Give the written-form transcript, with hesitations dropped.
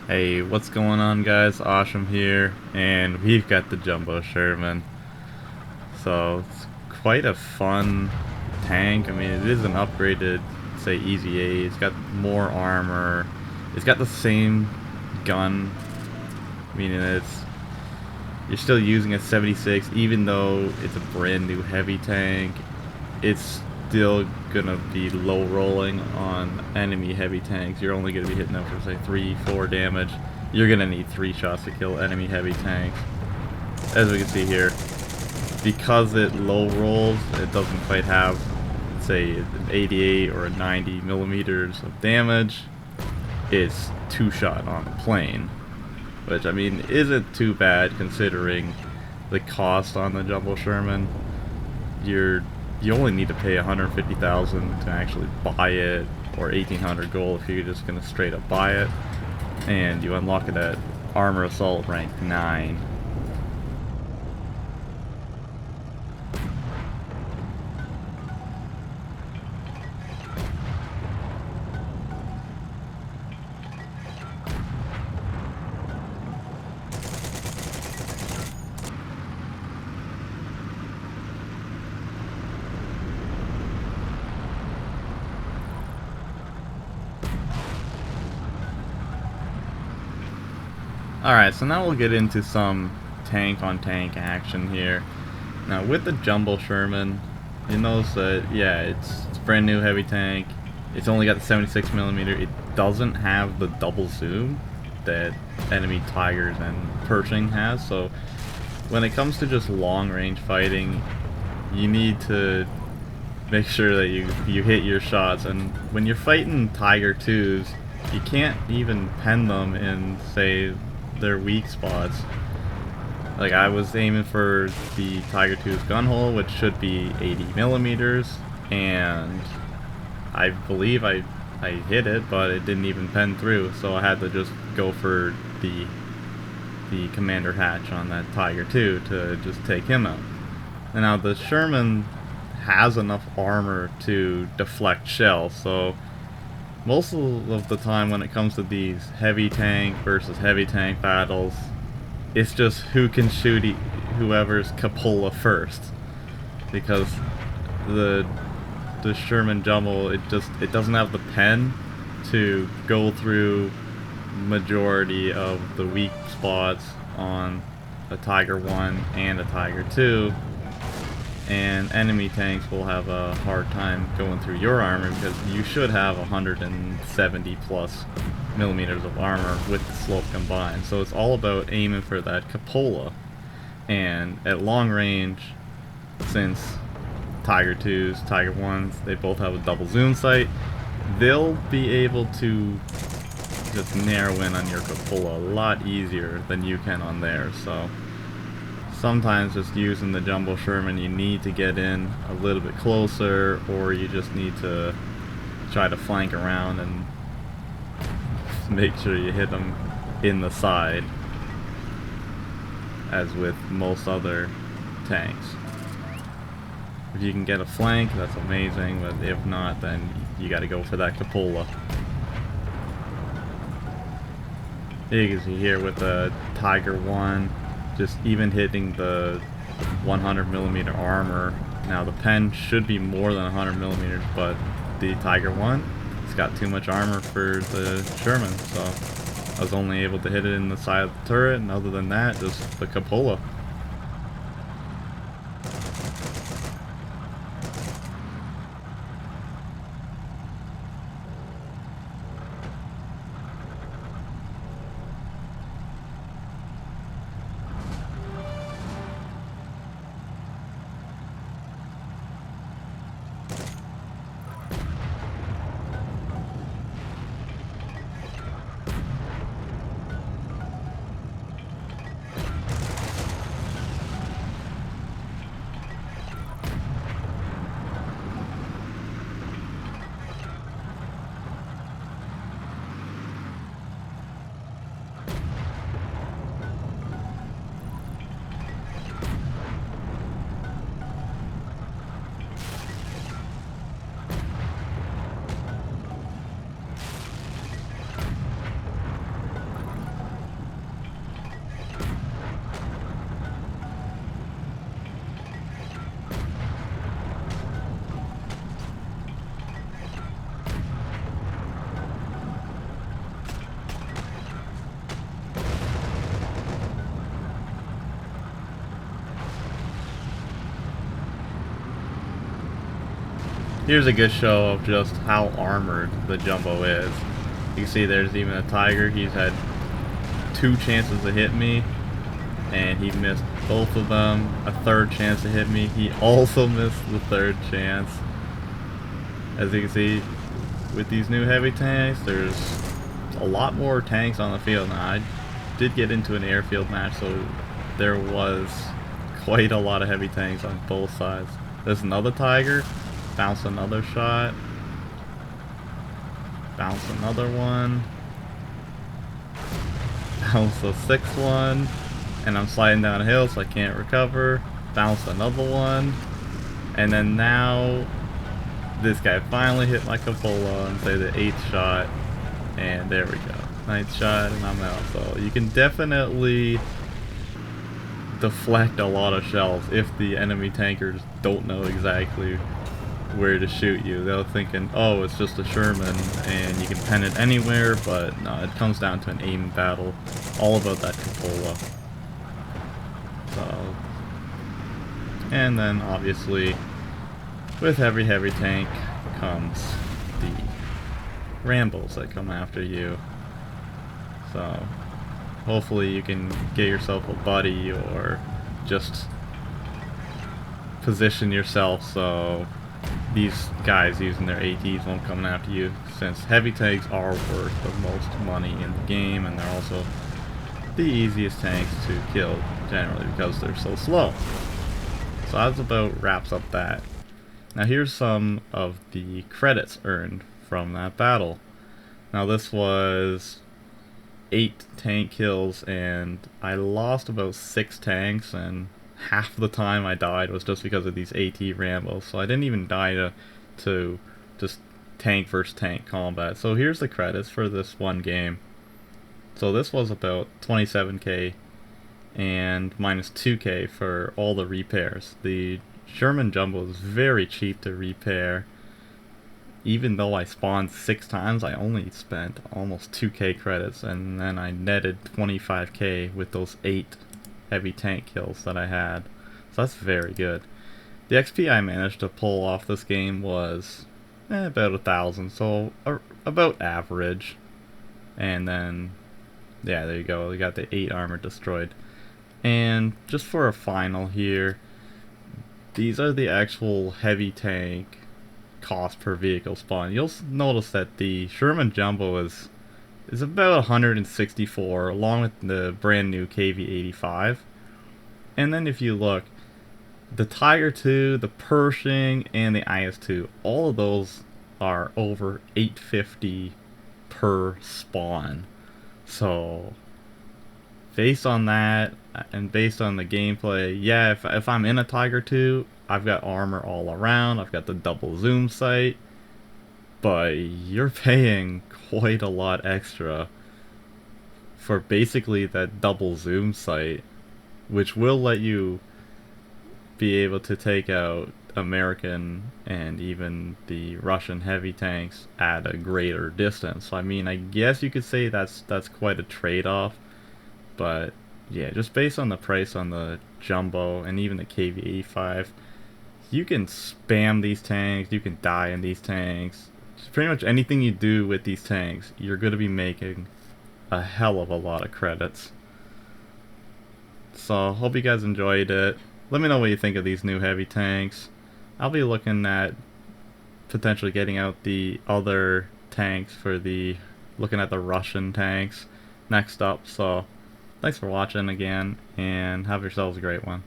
Hey, what's going on, guys? MrAweshum here, and we've got the Jumbo Sherman. So it's quite a fun tank. I mean, it is an upgraded, say, Easy A. It's got more armor. It's got the same gun, meaning you're still using a 76, even though it's a brand new heavy tank. It's still gonna be low rolling on enemy heavy tanks. You're only gonna be hitting them for say 3-4 damage. You're gonna need 3 shots to kill enemy heavy tanks. As we can see here, because it low rolls, it doesn't quite have say an 88 or a 90 millimeters of damage. It's 2-shot on the plane, which I mean isn't too bad considering the cost on the Jumbo Sherman. You only need to pay 150,000 to actually buy it, or 1,800 gold if you're just gonna straight up buy it, and you unlock it at Armor Assault rank 9. Alright, so now we'll get into some tank-on-tank action here. Now, with the Jumbo Sherman, you notice that, yeah, it's a brand new heavy tank. It's only got the 76mm. It doesn't have the double zoom that enemy Tigers and Pershing has, so when it comes to just long-range fighting, you need to make sure that you hit your shots. And when you're fighting Tiger 2s, you can't even pen them in, say, their weak spots. Like, I was aiming for the Tiger 2's gun hole, which should be 80 millimeters, and I believe I hit it, but it didn't even pen through, so I had to just go for the commander hatch on that Tiger 2 to just take him out. And now the Sherman has enough armor to deflect shells, so most of the time when it comes to these heavy tank versus heavy tank battles, it's just who can shoot whoever's cupola first. Because the Sherman Jumbo, it doesn't have the pen to go through majority of the weak spots on a Tiger 1 and a Tiger 2, and enemy tanks will have a hard time going through your armor because you should have 170 plus millimeters of armor with the slope combined. So it's all about aiming for that cupola. And at long range, since Tiger 2s, Tiger 1s, they both have a double zoom sight, they'll be able to just narrow in on your cupola a lot easier than you can on theirs. So sometimes just using the Jumbo Sherman, you need to get in a little bit closer, or you just need to try to flank around and make sure you hit them in the side, as with most other tanks. If you can get a flank, that's amazing, but if not, then you gotta go for that cupola. You can see here with the Tiger 1, just even hitting the 100mm armor. Now the pen should be more than 100mm, but the Tiger 1, it's got too much armor for the Sherman, so I was only able to hit it in the side of the turret, and other than that, just the cupola. here's a good show of just how armored the Jumbo is. You can see there's even a Tiger. He's had 2 chances to hit me, and he missed both of them. A 3rd chance to hit me, he also missed the 3rd chance. As you can see, with these new heavy tanks, there's a lot more tanks on the field. Now, I did get into an airfield match, so there was quite a lot of heavy tanks on both sides. There's another Tiger, bounce another shot, bounce another one, bounce the 6th one, and I'm sliding down a hill so I can't recover, bounce another one, and then now this guy finally hit my cupola and say the 8th shot, and there we go. 9th shot and I'm out. So you can definitely deflect a lot of shells if the enemy tankers don't know exactly where to shoot you. They're thinking, oh, it's just a Sherman and you can pen it anywhere, but no, it comes down to an aim battle. All about that cupola. So, and then obviously with every heavy tank comes the Rambos that come after you. So hopefully you can get yourself a buddy or just position yourself so these guys using their ATs won't come after you, since heavy tanks are worth the most money in the game, and they're also the easiest tanks to kill generally because they're so slow. So that about wraps up that. Now here's some of the credits earned from that battle. Now this was 8 tank kills, and I lost about 6 tanks, and half the time I died was just because of these AT Rambos. So I didn't even die to just tank versus tank combat. So here's the credits for this one game. So this was about 27k and minus 2k for all the repairs. The Sherman Jumbo is very cheap to repair. Even though I spawned 6 times, I only spent almost 2k credits, and then I netted 25k with those 8 heavy tank kills that I had. So that's very good. The XP I managed to pull off this game was about 1,000, so about average. And then, yeah, there you go. We got the 8 armor destroyed. And just for a final here, these are the actual heavy tank cost per vehicle spawn. You'll notice that the Sherman Jumbo is about 164, along with the brand new KV-85. And then if you look, the Tiger 2, the Pershing, and the IS-2, all of those are over 850 per spawn. So based on that, and based on the gameplay, yeah, if I'm in a Tiger 2, I've got armor all around, I've got the double zoom sight, but you're paying quite a lot extra for basically that double zoom sight, which will let you be able to take out American and even the Russian heavy tanks at a greater distance. So I mean, I guess you could say that's quite a trade-off, but yeah, just based on the price on the Jumbo and even the KV-85, you can spam these tanks, you can die in these tanks. Pretty much anything you do with these tanks, you're going to be making a hell of a lot of credits. So, hope you guys enjoyed it. Let me know what you think of these new heavy tanks. I'll be looking at potentially getting out the other tanks for looking at the Russian tanks next up. So, thanks for watching again, and have yourselves a great one.